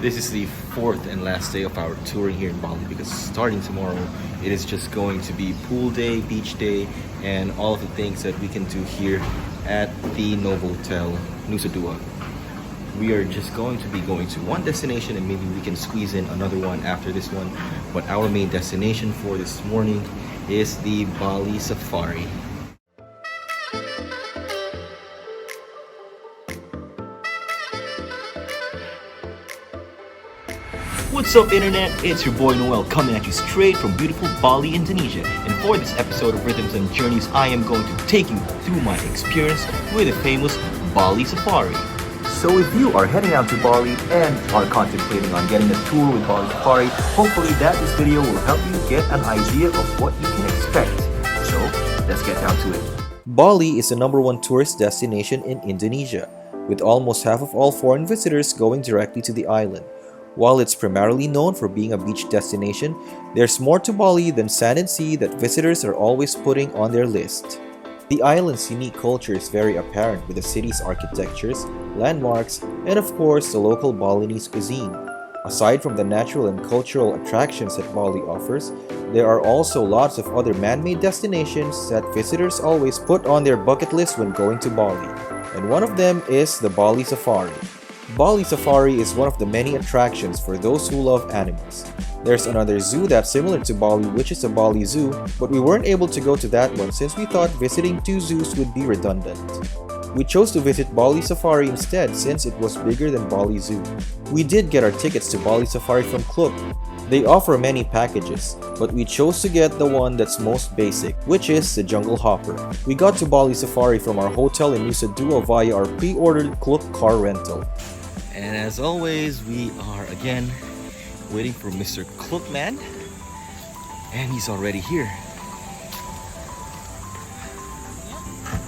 This is the fourth and last day of our touring here in Bali because starting tomorrow, it is just going to be pool day, beach day, and all of the things that we can do here at the Novotel Nusa Dua. We are just going to be going to one destination and maybe we can squeeze in another one after this one. But our main destination for this morning is the Bali Safari. What's up internet? It's your boy Noel coming at you straight from beautiful Bali, Indonesia. And for this episode of Rhythms and Journeys, I am going to take you through my experience with the famous Bali Safari. So if you are heading out to Bali and are contemplating on getting a tour with Bali Safari, hopefully this video will help you get an idea of what you can expect. So let's get down to it. Bali is the #1 tourist destination in Indonesia, with almost half of all foreign visitors going directly to the island. While it's primarily known for being a beach destination, there's more to Bali than sand and sea that visitors are always putting on their list. The island's unique culture is very apparent with the city's architectures, landmarks, and of course the local Balinese cuisine. Aside from the natural and cultural attractions that Bali offers, there are also lots of other man-made destinations that visitors always put on their bucket list when going to Bali. And one of them is the Bali Safari. Bali Safari is one of the many attractions for those who love animals. There's another zoo that's similar to Bali, which is the Bali Zoo, but we weren't able to go to that one since we thought visiting two zoos would be redundant. We chose to visit Bali Safari instead since it was bigger than Bali Zoo. We did get our tickets to Bali Safari from Klook. They offer many packages, but we chose to get the one that's most basic, which is the Jungle Hopper. We got to Bali Safari from our hotel in Nusa Dua via our pre-ordered Klook car rental. And as always, we are again waiting for Mr. Klookman, and he's already here.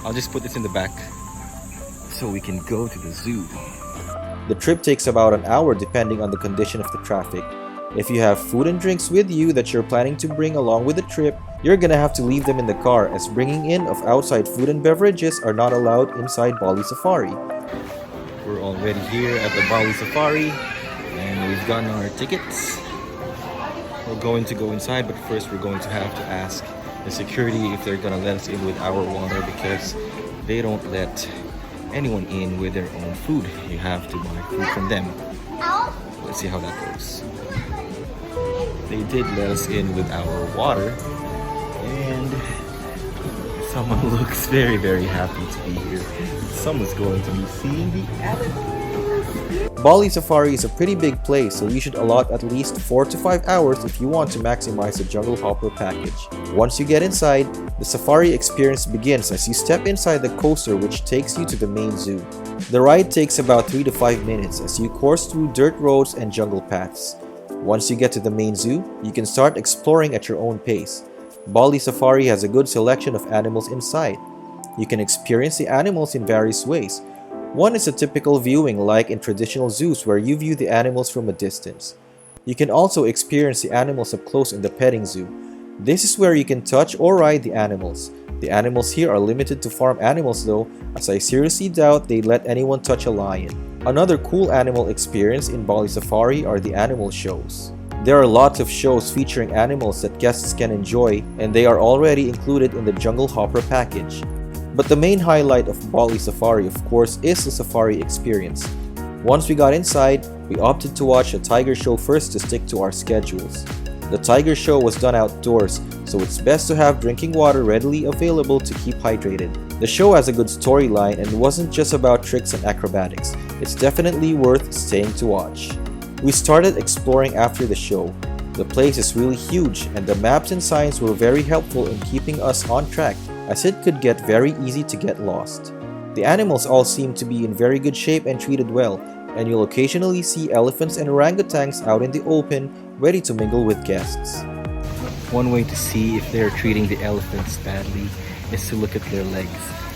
I'll just put this in the back so we can go to the zoo. The trip takes about an hour depending on the condition of the traffic. If you have food and drinks with you that you're planning to bring along with the trip, you're gonna have to leave them in the car as bringing in of outside food and beverages are not allowed inside Bali Safari. We're already here at the Bali Safari and we've gotten our tickets. We're going to go inside, but first we're going to have to ask the security if they're gonna let us in with our water because they don't let anyone in with their own food. You have to buy food from them. Let's see how that goes. They did let us in with our water and someone looks very, very happy to be here. Someone's going to be seeing the animals. Bali Safari is a pretty big place, so you should allot at least 4 to 5 hours if you want to maximize the Jungle Hopper package. Once you get inside, the safari experience begins as you step inside the coaster which takes you to the main zoo. The ride takes about 3 to 5 minutes as you course through dirt roads and jungle paths. Once you get to the main zoo, you can start exploring at your own pace. Bali Safari has a good selection of animals inside. You can experience the animals in various ways. One is a typical viewing like in traditional zoos where you view the animals from a distance. You can also experience the animals up close in the petting zoo. This is where you can touch or ride the animals. The animals here are limited to farm animals though, as I seriously doubt they'd let anyone touch a lion. Another cool animal experience in Bali Safari are the animal shows. There are lots of shows featuring animals that guests can enjoy, and they are already included in the Jungle Hopper package. But the main highlight of Bali Safari, of course, is the safari experience. Once we got inside, we opted to watch a tiger show first to stick to our schedules. The tiger show was done outdoors, so it's best to have drinking water readily available to keep hydrated. The show has a good storyline and wasn't just about tricks and acrobatics. It's definitely worth staying to watch. We started exploring after the show. The place is really huge and the maps and signs were very helpful in keeping us on track as it could get very easy to get lost. The animals all seem to be in very good shape and treated well, and you'll occasionally see elephants and orangutans out in the open ready to mingle with guests. One way to see if they're treating the elephants badly is to look at their legs.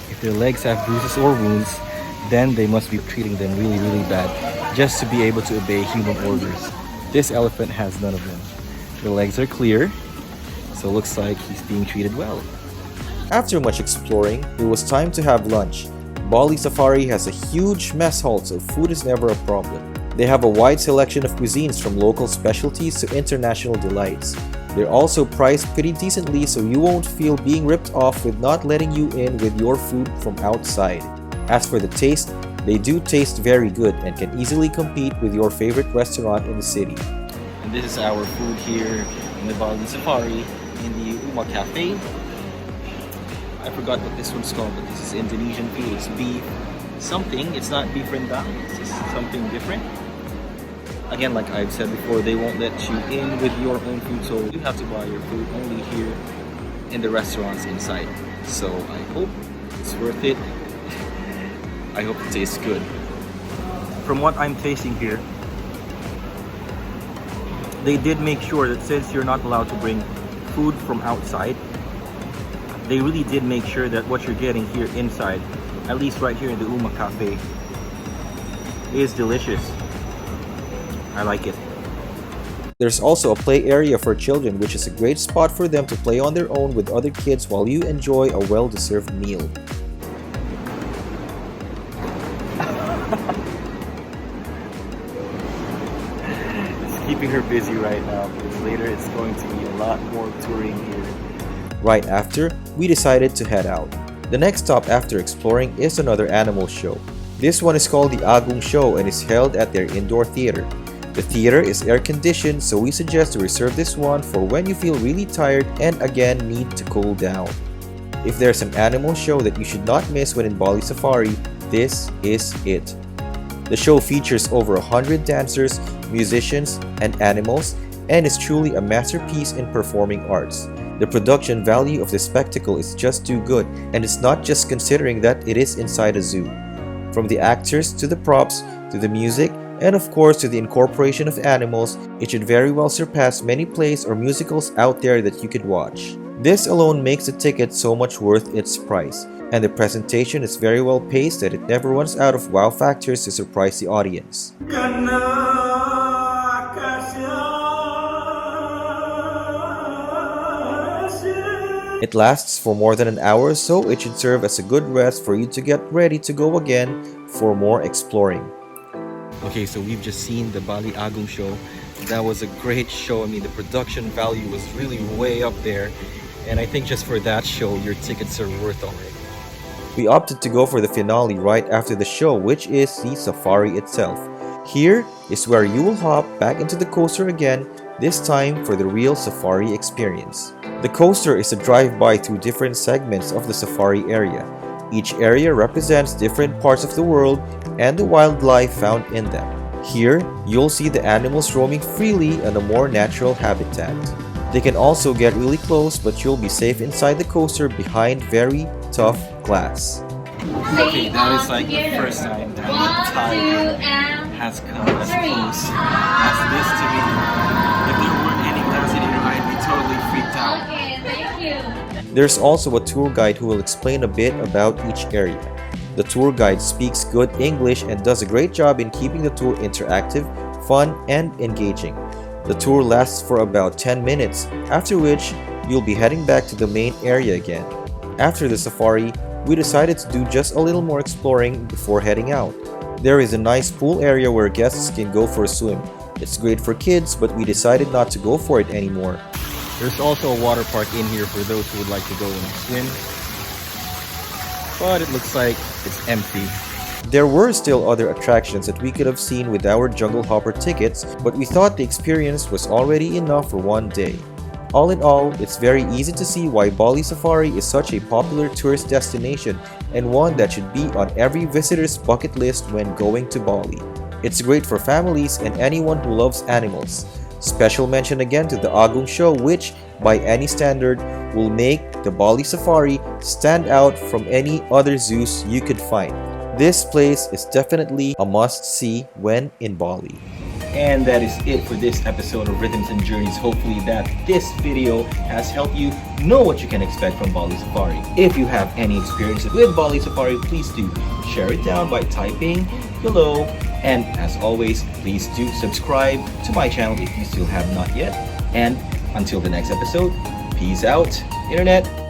If their legs have bruises or wounds, then they must be treating them really, really bad just to be able to obey human orders. This elephant has none of them. The legs are clear, so it looks like he's being treated well. After much exploring, it was time to have lunch. Bali Safari has a huge mess hall, so food is never a problem. They have a wide selection of cuisines from local specialties to international delights. They're also priced pretty decently so you won't feel being ripped off with not letting you in with your food from outside. As for the taste, they do taste very good and can easily compete with your favorite restaurant in the city. And this is our food here in the Bali Safari in the Uma Cafe. I forgot what this one's called, but this is Indonesian food. It's beef something. It's not beef rendang. It's just something different. Again, like I've said before, they won't let you in with your own food, so you have to buy your food only here in the restaurants inside. So I hope it's worth it. I hope it tastes good. From what I'm tasting here, they did make sure that since you're not allowed to bring food from outside, they really did make sure that what you're getting here inside, at least right here in the Uma Cafe, is delicious. I like it. There's also a play area for children, which is a great spot for them to play on their own with other kids while you enjoy a well-deserved meal. Keeping her busy right now because later it's going to be a lot more touring here. Right after, we decided to head out. The next stop after exploring is another animal show. This one is called the Ogden Show and is held at their indoor theater. The theater is air-conditioned, so we suggest to reserve this one for when you feel really tired and again need to cool down. If there's an animal show that you should not miss when in Bali Safari, this is it. The show features over 100 dancers, musicians, and animals, and is truly a masterpiece in performing arts. The production value of the spectacle is just too good, and it's not just considering that it is inside a zoo. From the actors to the props to the music, and of course to the incorporation of animals, it should very well surpass many plays or musicals out there that you could watch. This alone makes the ticket so much worth its price, and the presentation is very well paced that it never runs out of wow factors to surprise the audience. It lasts for more than an hour, so it should serve as a good rest for you to get ready to go again for more exploring. Okay, so we've just seen the Bali Agong show. That was a great show. I mean, the production value was really way up there. And I think just for that show, your tickets are worth already. We opted to go for the finale right after the show, which is the safari itself. Here is where you will hop back into the coaster again, this time for the real safari experience. The coaster is a drive-by through different segments of the safari area. Each area represents different parts of the world and the wildlife found in them. Here, you'll see the animals roaming freely in a more natural habitat. They can also get really close, but you'll be safe inside the coaster behind very tough glass. Okay, that is like the first time that a tiger has come as close as this to me. If there weren't any glass in here, I'd be totally freaked out. Okay, thank you. There's also a tour guide who will explain a bit about each area. The tour guide speaks good English and does a great job in keeping the tour interactive, fun, and engaging. The tour lasts for about 10 minutes, after which you'll be heading back to the main area again. After the safari, we decided to do just a little more exploring before heading out. There is a nice pool area where guests can go for a swim. It's great for kids, but we decided not to go for it anymore. There's also a water park in here for those who would like to go and swim, but it looks like it's empty. There were still other attractions that we could have seen with our Jungle Hopper tickets, but we thought the experience was already enough for one day. All in all, it's very easy to see why Bali Safari is such a popular tourist destination and one that should be on every visitor's bucket list when going to Bali. It's great for families and anyone who loves animals. Special mention again to the Agong show, which, by any standard, will make the Bali Safari stand out from any other zoos you could find. This place is definitely a must-see when in Bali. And that is it for this episode of Rhythms and Journeys. Hopefully that this video has helped you know what you can expect from Bali Safari. If you have any experiences with Bali Safari, please do share it down by typing below. And as always, please do subscribe to my channel if you still have not yet. And until the next episode, peace out, Internet.